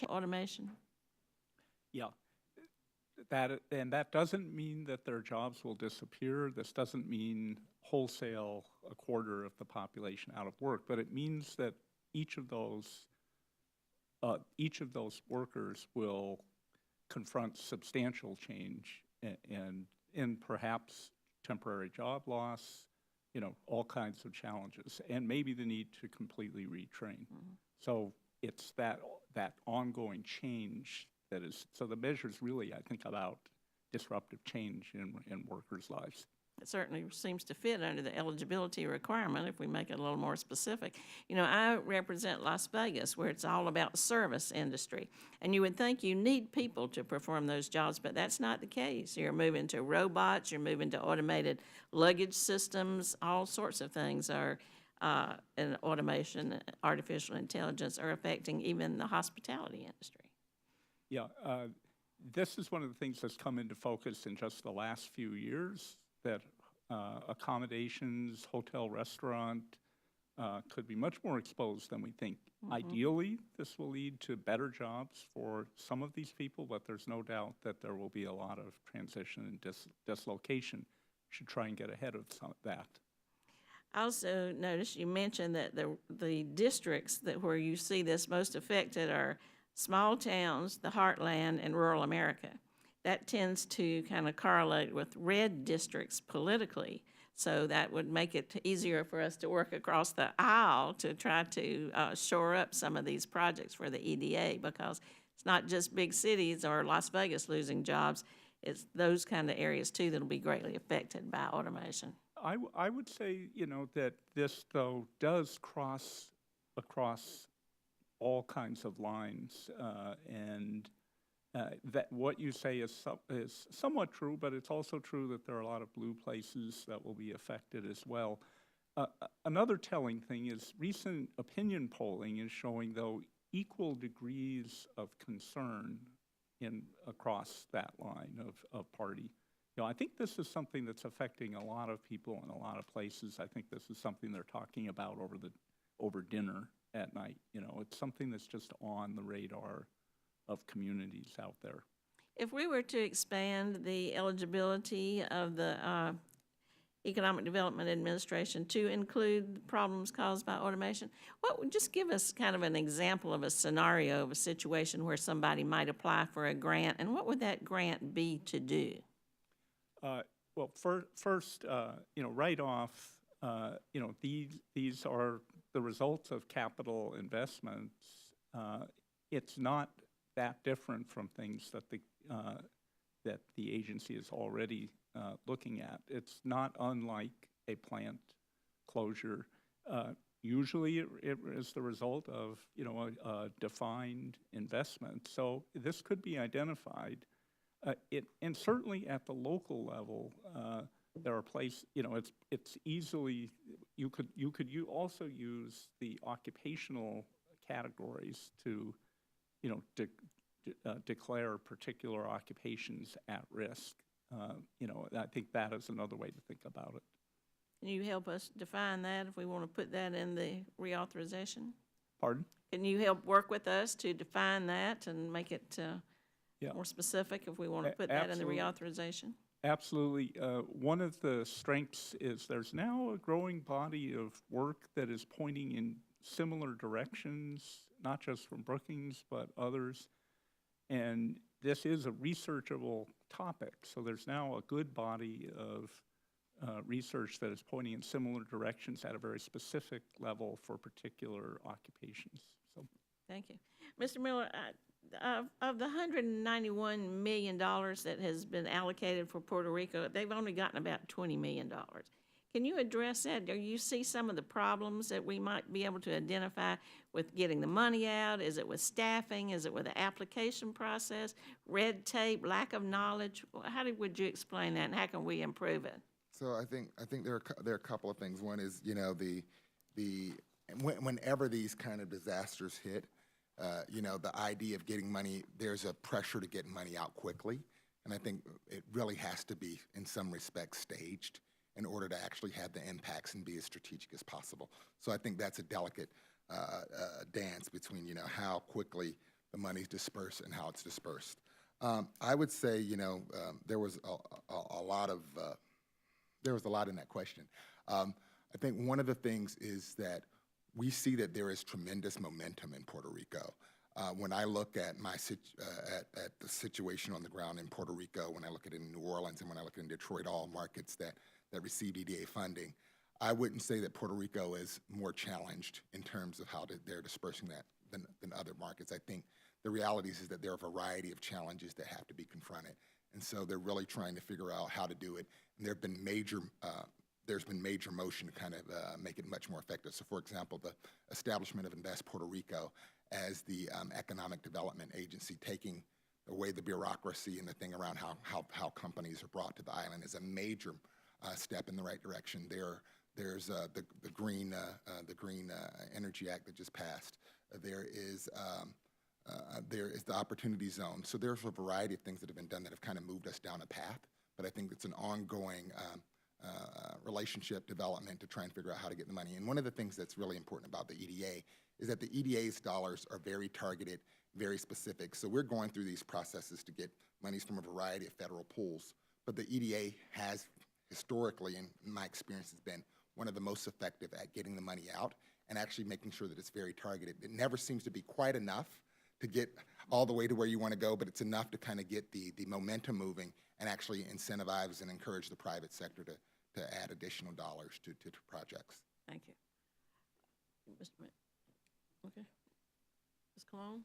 automation? Yeah. That doesn't mean that their jobs will disappear. This doesn't mean wholesale a quarter of the population out of work, but it means that each of those workers will confront substantial change and perhaps temporary job loss, all kinds of challenges, and maybe the need to completely retrain. So it's that ongoing change that is, so the measure's really, I think, about disruptive change in workers' lives. It certainly seems to fit under the eligibility requirement if we make it a little more specific. I represent Las Vegas, where it's all about service industry. And you would think you need people to perform those jobs, but that's not the case. You're moving to robots, you're moving to automated luggage systems, all sorts of things are in automation, artificial intelligence are affecting even the hospitality industry. Yeah, this is one of the things that's come into focus in just the last few years, that accommodations, hotel, restaurant could be much more exposed than we think. Ideally, this will lead to better jobs for some of these people, but there's no doubt that there will be a lot of transition and dislocation. We should try and get ahead of some of that. I also noticed you mentioned that the districts where you see this most affected are small towns, the heartland, and rural America. That tends to kind of correlate with red districts politically, so that would make it easier for us to work across the aisle to try to shore up some of these projects for the EDA, because it's not just big cities or Las Vegas losing jobs, it's those kind of areas too that will be greatly affected by automation. I would say, that this, though, does cross across all kinds of lines, and that what you say is somewhat true, but it's also true that there are a lot of blue places that will be affected as well. Another telling thing is recent opinion polling is showing, though, equal degrees of concern across that line of party. I think this is something that's affecting a lot of people in a lot of places. I think this is something they're talking about over dinner at night. It's something that's just on the radar of communities out there. If we were to expand the eligibility of the Economic Development Administration to include problems caused by automation, what would just give us kind of an example of a scenario of a situation where somebody might apply for a grant, and what would that grant be to do? Well, first, right off, these are the results of capital investments. It's not that different from things that the agency is already looking at. It's not unlike a plant closure. Usually, it is the result of a defined investment. So this could be identified. And certainly at the local level, there are places. It's easily you could also use the occupational categories to declare particular occupations at risk. I think that is another way to think about it. Can you help us define that if we want to put that in the reauthorization? Pardon? Can you help work with us to define that and make it more specific if we want to put that in the reauthorization? Absolutely. One of the strengths is there's now a growing body of work that is pointing in similar directions, not just from Brookings, but others. And this is a researchable topic. So there's now a good body of research that is pointing in similar directions at a very specific level for particular occupations. So, thank you. Mr. Miller, of the $191 million that has been allocated for Puerto Rico, they've only gotten about $20 million. Can you address that? Do you see some of the problems that we might be able to identify with getting the money out? Is it with staffing? Is it with the application process? Red tape, lack of knowledge? Would you explain that, and how can we improve it? So I think there are a couple of things. One is, whenever these kind of disasters hit, the idea of getting money, there's a pressure to get money out quickly, and I think it really has to be, in some respects, staged in order to actually have the impacts and be as strategic as possible. So I think that's a delicate dance between, how quickly the money's dispersed and how it's dispersed. I would say, there was a lot of, there was a lot in that question. I think one of the things is that we see that there is tremendous momentum in Puerto Rico. When I look at at the situation on the ground in Puerto Rico, when I look at it in New Orleans, and when I look at it in Detroit, all markets that received EDA funding, I wouldn't say that Puerto Rico is more challenged in terms of how they're dispersing that than other markets. I think the reality is that there are a variety of challenges that have to be confronted, and so they're really trying to figure out how to do it. And there's been major motion to kind of make it much more effective. So, for example, the establishment of Invest Puerto Rico as the economic development agency, taking away the bureaucracy and the thing around how companies are brought to the island, is a major step in the right direction. There's the Green Energy Act that just passed. There is the Opportunity Zone. So there's a variety of things that have been done that have kind of moved us down a path. But I think it's an ongoing relationship development to try and figure out how to get the money. And one of the things that's really important about the EDA is that the EDA's dollars are very targeted, very specific. So we're going through these processes to get monies from a variety of federal pools. But the EDA has historically, in my experience, has been one of the most effective at getting the money out and actually making sure that it's very targeted. It never seems to be quite enough to get all the way to where you want to go, but it's enough to kind of get the momentum moving and actually incentivize and encourage the private sector to add additional dollars to projects. Thank you. Mr. Okay. Ms. Cologne?